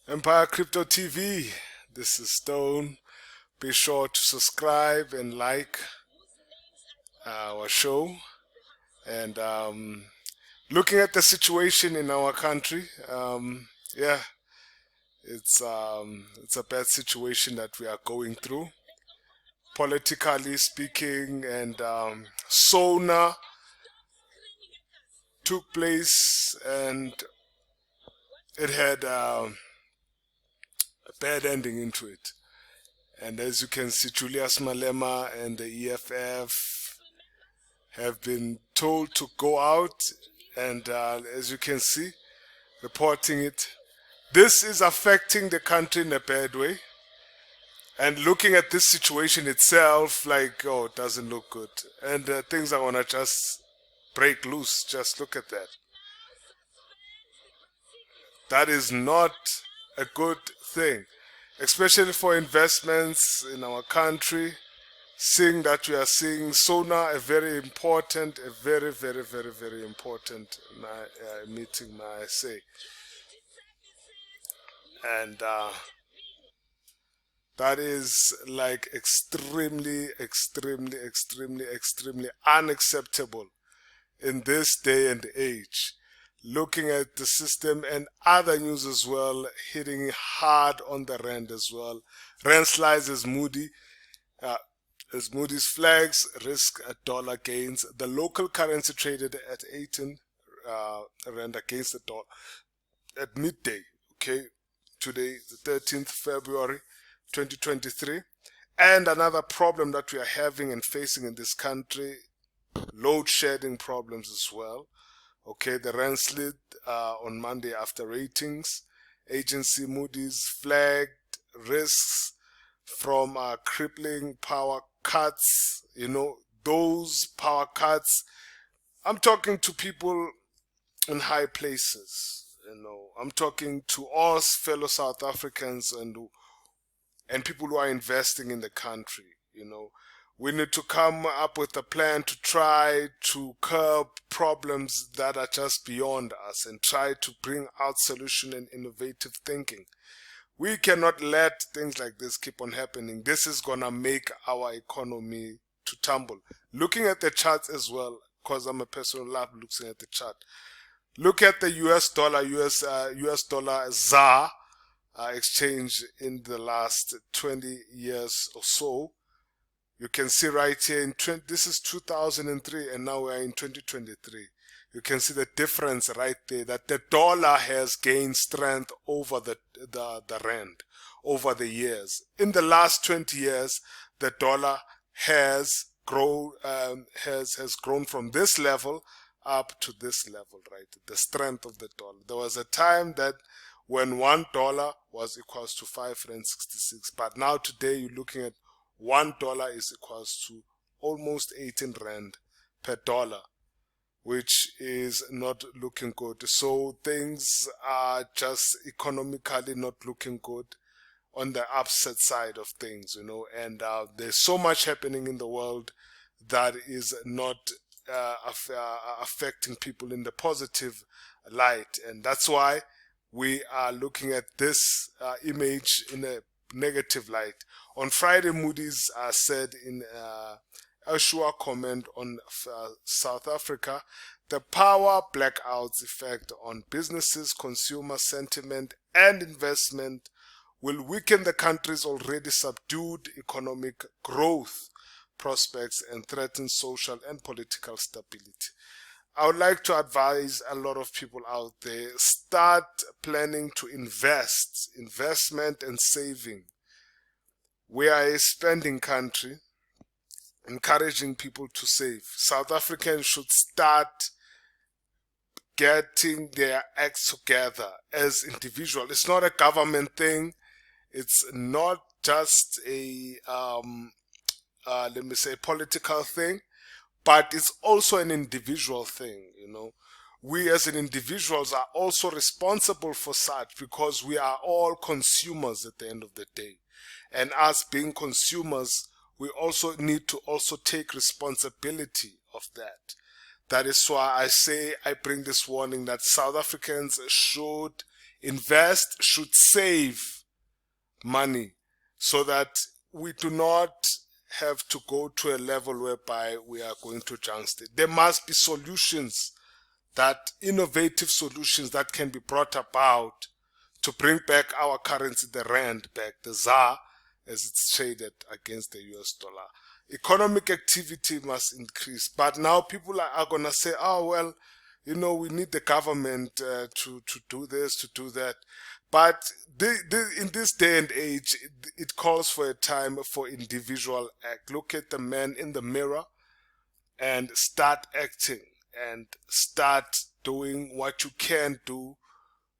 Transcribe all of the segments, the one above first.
Empire Crypto TV. This is Stone. Be sure to subscribe and like our show. And looking at the situation in our country, yeah, it's a bad situation that we are going through, politically speaking. And Sona took place, and it had a bad ending into it. And as you can see, Julius Malema and the EFF have been told to go out, and as you can see, reporting it. This is affecting the country in a bad way. And looking at this situation itself, like, oh, it doesn't look good. And things are gonna just break loose. Just look at that. That is not a good thing, especially for investments in our country. Seeing that we are seeing Sona, a very important, a very, very, very, very important meeting, may I say. And that is like extremely, extremely, extremely, extremely unacceptable in this day and age. Looking at the system and other news as well, hitting hard on the rand as well. Rand slides is moody. As Moody's flags risk at dollar gains. The local currency traded at 18 rand against the dollar at midday. Okay, today the 13th February 2023. And another problem that we are having and facing in this country, load shedding problems as well. Okay, the rand slid on Monday after ratings. Agency Moody's flagged risks from crippling power cuts. You know, those power cuts, I'm talking to people in high places. You know, I'm talking to us fellow South Africans and people who are investing in the country. You know, we need to come up with a plan to try to curb problems that are just beyond us and try to bring out solution and innovative thinking. We cannot let things like this keep on happening. This is gonna make our economy to tumble. Looking at the charts as well, because I'm a person who loves looking at the chart. Look at the US dollar, US dollar ZAR exchange in the last 20 years or so. You can see right here, this is 2003 and now we're in 2023. You can see the difference right there, that the dollar has gained strength over the rand over the years. In the last 20 years, the dollar has grown from this level up to this level, right? The strength of the dollar. There was a time that when $1 was equals to 5.66 Rand, but now today you're looking at $1 is equals to almost 18 Rand per dollar, which is not looking good. So things are just economically not looking good on the upset side of things, you know, and there's so much happening in the world that is not affecting people in the positive light. And that's why we are looking at this image in a negative light. On Friday, Moody's said in a short comment on South Africa, the power blackouts effect on businesses, consumer sentiment and investment will weaken the country's already subdued economic growth prospects and threaten social and political stability. I would like to advise a lot of people out there, start planning to invest. Investment and saving. We are a spending country, encouraging people to save. South Africans should start getting their acts together as individuals. It's not a government thing. It's not just a, let me say, political thing, but it's also an individual thing, you know. We as an individuals are also responsible for such, because we are all consumers at the end of the day. And us being consumers, we also need to also take responsibility of that. That is why I say, I bring this warning that South Africans should invest, should save money so that we do not have to go to a level whereby we are going to junk state. There must be solutions, that innovative solutions that can be brought about to bring back our currency, the rand back, the ZAR, as it's traded against the US dollar. Economic activity must increase. But now people are going to say, oh, well, you know, we need the government to do this, to do that. But in this day and age, it calls for a time for individual act. Look at the man in the mirror and start acting and start doing what you can do,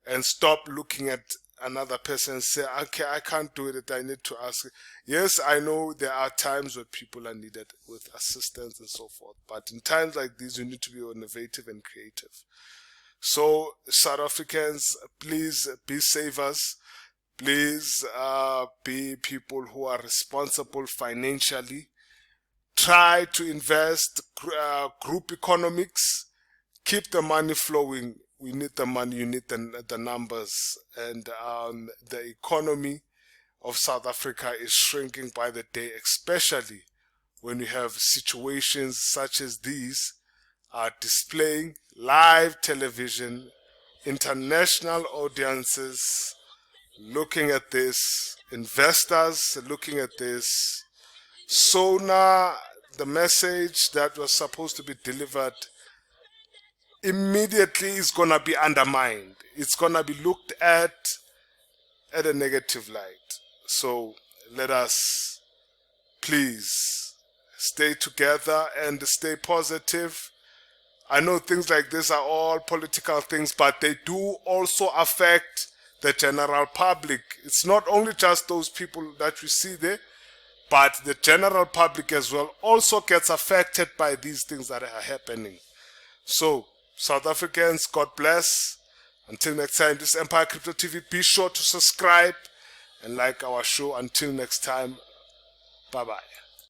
and stop looking at another person and say, okay, I can't do it, I need to ask. Yes, I know there are times where people are needed with assistance and so forth, but in times like these, you need to be innovative and creative. So, South Africans, please be savers. Please be people who are responsible financially. Try to invest, group economics. Keep the money flowing. We need the money, you need the numbers. And the economy of South Africa is shrinking by the day, especially when you have situations such as these displaying live television, international audiences looking at this, investors looking at this. So now the message that was supposed to be delivered immediately is going to be undermined. It's going to be looked at a negative light. So let us please stay together and stay positive. I know things like this are all political things, but they do also affect the general public. It's not only just those people that you see there, but the general public as well also gets affected by these things that are happening. So, South Africans, God bless. Until next time, this is Empire Crypto TV. Be sure to subscribe and like our show. Until next time, bye-bye.